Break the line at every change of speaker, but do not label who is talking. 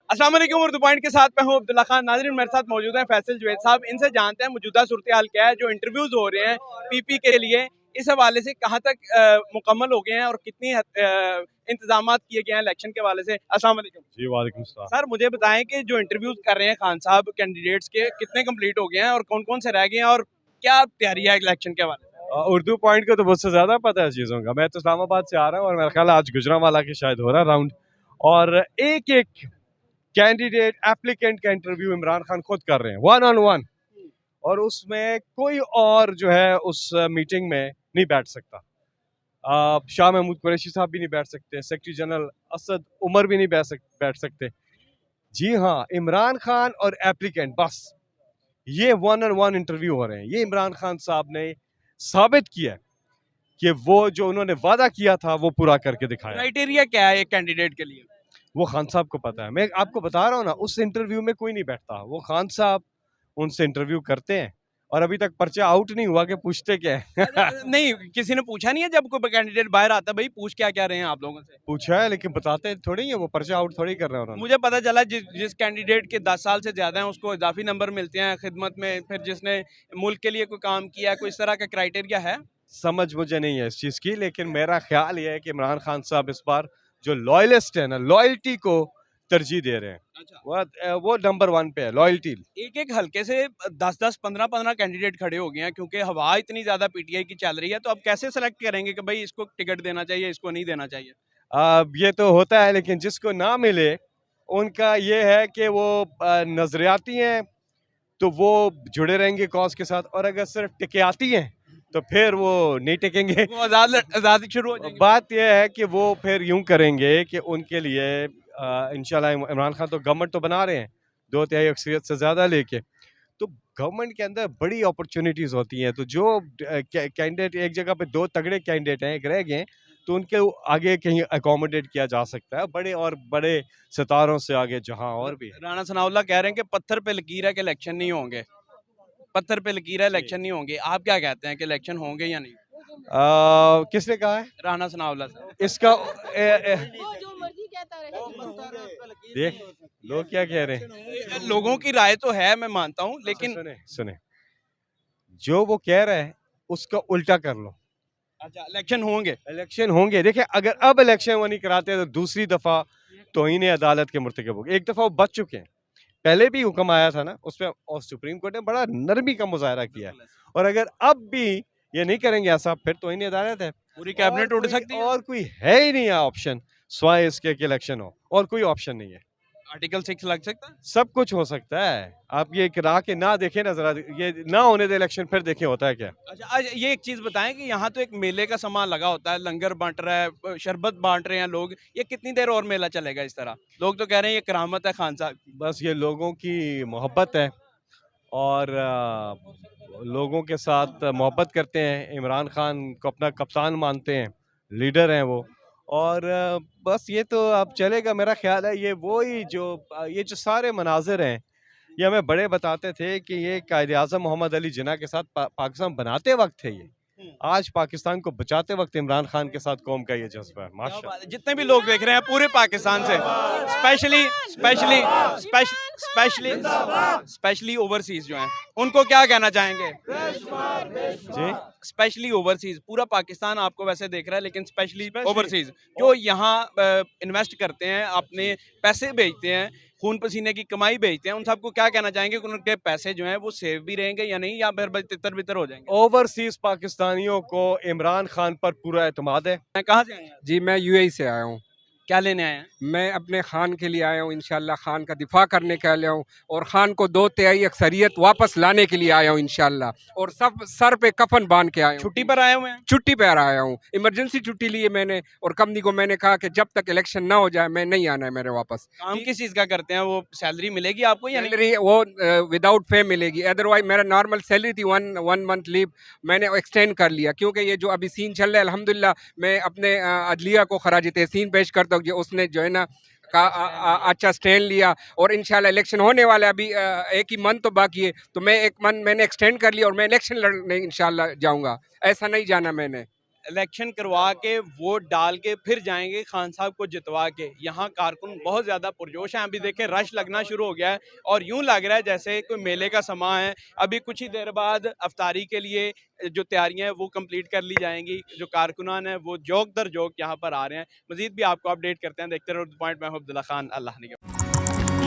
अस्सलाम वालेकुम। उर्दू पॉइंट के साथ मैं हूं अब्दुल्ला खान। नाज़रीन, मेरे साथ मौजूद हैं फैसल जुवैद साहब। इनसे जानते हैं मौजूदा सूरत हाल क्या है, जो इंटरव्यूज़ हो रहे हैं पीपी के लिए, इस हवाले से कहाँ तक मुकम्मल हो गए हैं और कितनी इंतजाम किए गए हैं इलेक्शन के हवाले से। अस्सलाम वालेकुम
जी वालेकुम सलाम।
सर, मुझे बताएं कि जो इंटरव्यूज़ कर रहे हैं खान साहब कैंडिडेट्स के, कितने कम्प्लीट हो गए हैं और कौन कौन से रह गए हैं और क्या तैयारी है इलेक्शन के हवाले से।
उर्दू पॉइंट को तो मुझसे ज़्यादा पता है चीज़ों का। मैं तो इस्लामाबाद से आ रहा हूँ और मेरा ख्याल है आज गुजरांवाला के शायद हो रहा है राउंड, और एक एक कैंडिडेट एप्लीकेंट का इंटरव्यू इमरान खान खुद कर रहे हैं, 1-on-1। और उसमें कोई और जो है उस मीटिंग में नहीं बैठ सकता। शाह महमूद कुरैशी साहब भी नहीं बैठ सकते, सेक्रेटरी जनरल असद उमर भी नहीं बैठ सकते। जी हाँ, इमरान खान और एप्लीकेंट, बस ये 1-on-1 इंटरव्यू हो रहे हैं। ये इमरान खान साहब ने साबित किया है कि वो जो उन्होंने वादा किया था वो पूरा करके दिखाया।
क्राइटेरिया क्या है एक कैंडिडेट के लिए?
वो खान साहब को पता है। मैं आपको बता रहा हूँ ना, उस इंटरव्यू में कोई नहीं बैठता। वो खान साहब उनसे इंटरव्यू करते हैं और अभी तक पर्चा आउट नहीं हुआ कि पूछते क्या है।
नहीं, किसी ने पूछा नहीं है जब कोई कैंडिडेट बाहर आता, भाई पूछ क्या क्या रहे हैं आप लोगों से?
पूछा है लेकिन बताते थोड़ी है, वो पर्चा आउट थोड़ी कर रहे हैं उन्होंने।
मुझे पता चला जिस कैंडिडेट के 10 साल से ज़्यादा हैं उसको इजाफी नंबर मिलते हैं खिदमत में, फिर जिसने मुल्क के लिए कोई काम किया है, कोई इस तरह का क्राइटेरिया है?
समझ मुझे नहीं है इस चीज़ की, लेकिन मेरा ख्याल ये है कि इमरान खान साहब इस बार जो लॉयलिस्ट है ना, लॉयल्टी को तरजीह दे रहे हैं।
अच्छा।
वो नंबर 1 पे है लॉयल्टी।
एक एक हल्के से 10-10, 15-15 कैंडिडेट खड़े हो गए हैं, क्योंकि हवा इतनी ज़्यादा पीटीआई की चल रही है, तो अब कैसे सेलेक्ट करेंगे कि भाई इसको टिकट देना चाहिए, इसको नहीं देना चाहिए?
ये तो होता है, लेकिन जिसको ना मिले उनका ये है कि वो नजरियाती हैं तो वो जुड़े रहेंगे कॉज के साथ, और अगर सिर्फ टिकियाती हैं तो फिर वो नहीं टिकेंगे।
वो आज़ादी शुरू हो जाएगी।
बात यह है कि वो फिर यूं करेंगे कि उनके लिए इंशाल्लाह इमरान खान तो गवर्नमेंट तो बना रहे हैं 2/3 अक्सरियत से ज़्यादा लेके, तो गवर्नमेंट के अंदर बड़ी अपॉर्चुनिटीज़ होती हैं। तो जो कैंडिडेट एक जगह पे 2 तगड़े कैंडिडेट हैं, एक रह गए, तो उनके आगे कहीं अकोमोडेट किया जा सकता है, बड़े और बड़े सितारों से आगे जहां और भी है।
राणा सनाउल्लाह कह रहे हैं कि पत्थर पे लकीर है कि इलेक्शन नहीं होंगे, पत्थर पे लकीर है इलेक्शन नहीं होंगे। आप क्या कहते हैं कि इलेक्शन होंगे या नहीं?
किसने कहा है
राणा सनाउल्लाह साहब।
इसका?
वो जो मर्जी कहता रहे।
देख लोग क्या कह रहे हैं।
लोगों की राय तो है, मैं मानता हूँ, लेकिन
सुने सुने, जो वो कह रहा है उसका उल्टा कर लो।
अच्छा, इलेक्शन होंगे।
इलेक्शन होंगे। देखिए, अगर अब इलेक्शन वो नहीं कराते तो दूसरी दफा तौहीन अदालत के मुर्तकब होंगे। एक दफा वो बच चुके हैं, पहले भी हुक्म आया था ना उसमें, और सुप्रीम कोर्ट ने बड़ा नरमी का मुजाहरा किया है। और अगर अब भी ये नहीं करेंगे ऐसा, फिर तौहीन अदालत है।
पूरी कैबिनेट उड़ सकती है।
और कोई है ही नहीं ऑप्शन, स्वाय इसके कि इलेक्शन हो, और कोई ऑप्शन नहीं है।
आर्टिकल 6 लग सकता है।
सब कुछ हो सकता है। आप ये करा के ना देखें ना, जरा ये ना होने दे इलेक्शन, फिर देखें होता है क्या।
अच्छा, आज ये एक चीज बताएं कि यहाँ तो एक मेले का सामान लगा होता है, लंगर बांट रहा है, शरबत बांट रहे हैं लोग, ये कितनी देर और मेला चलेगा इस तरह? लोग तो कह रहे हैं ये करामत है खान साहब की।
बस ये लोगों की मोहब्बत है, और लोगों के साथ मोहब्बत करते हैं, इमरान खान को अपना कप्तान मानते हैं, लीडर हैं वो। और बस ये तो अब चलेगा। मेरा ख्याल है ये वही जो ये जो सारे मनाजिर हैं, ये हमें बड़े बताते थे कि ये कायदे आज़म मोहम्मद अली जिन्ना के साथ पाकिस्तान बनाते वक्त है ये। आज पाकिस्तान को बचाते वक्त इमरान खान के साथ कौम का ये जज्बा है।
क्या
माशा
बात है। जितने भी लोग देख रहे हैं पूरे पाकिस्तान से, specially specially specially specially overseas जो हैं, उनको क्या कहना चाहेंगे?
जी।
स्पेशली ओवरसीज, पूरा पाकिस्तान आपको वैसे देख रहा है, लेकिन स्पेशली ओवरसीज जो यहाँ इन्वेस्ट करते हैं, अपने पैसे भेजते हैं, खून पसीने की कमाई भेजते हैं, उन सबको क्या कहना चाहेंगे कि उनके पैसे जो हैं वो सेव भी रहेंगे या नहीं, या फिर बस तितर बितर हो जाएंगे?
ओवरसीज पाकिस्तानियों को इमरान खान पर पूरा एतमाद है।
कहाँ से आए हैं?
जी, मैं यूएई से आया हूँ।
क्या लेने आए हैं?
मैं अपने खान के लिए आया हूँ, इंशाल्लाह खान का दिफा करने के लिए आया हूँ, और खान को 2/3 अक्सरियत वापस लाने के लिए आया हूँ इंशाल्लाह, और सब सर पे कफन बांध के आया हूँ।
छुट्टी पर आए हुए हैं?
छुट्टी पर आया हूँ, इमरजेंसी छुट्टी ली है मैंने, और कंपनी को मैंने कहा कि जब तक इलेक्शन ना हो जाए मैं नहीं आना है मेरे वापस।
काम किस चीज़ का करते हैं? वो सैलरी मिलेगी आपको या नहीं?
सैलरी वो विदाउट पे मिलेगी, अदरवाइज मेरा नॉर्मल सैलरी थी वन मंथ लीव, मैंने एक्सटेंड कर लिया, क्योंकि ये जो अभी सीन चल रहा है अल्हम्दुलिल्लाह, मैं अपने अदलिया को खराज तहसीन पेश करता हूँ कि उसने जो है ना का अच्छा स्टैंड लिया, और इंशाल्लाह इलेक्शन होने वाला है। अभी 1 ही मंथ तो बाकी है, तो मैं 1 मंथ मैंने एक्सटेंड कर लिया, और मैं इलेक्शन लड़ने इंशाल्लाह जाऊँगा, ऐसा नहीं जाना मैंने।
इलेक्शन करवा के वोट डाल के फिर जाएंगे खान साहब को जितवा के। यहाँ कारकुन बहुत ज़्यादा पुरजोश हैं। अभी देखें रश लगना शुरू हो गया है और यूं लग रहा है जैसे कोई मेले का समा है। अभी कुछ ही देर बाद अफ्तारी के लिए जो तैयारियां हैं वो कंप्लीट कर ली जाएंगी। जो कारकुनान हैं वो जोक दर जोक यहाँ पर आ रहे हैं। मजीद भी आपको अपडेट करते हैं। देखते रहो द पॉइंट। मैं हूं अब्दुल्ला खान। अल्लाह निगहबान।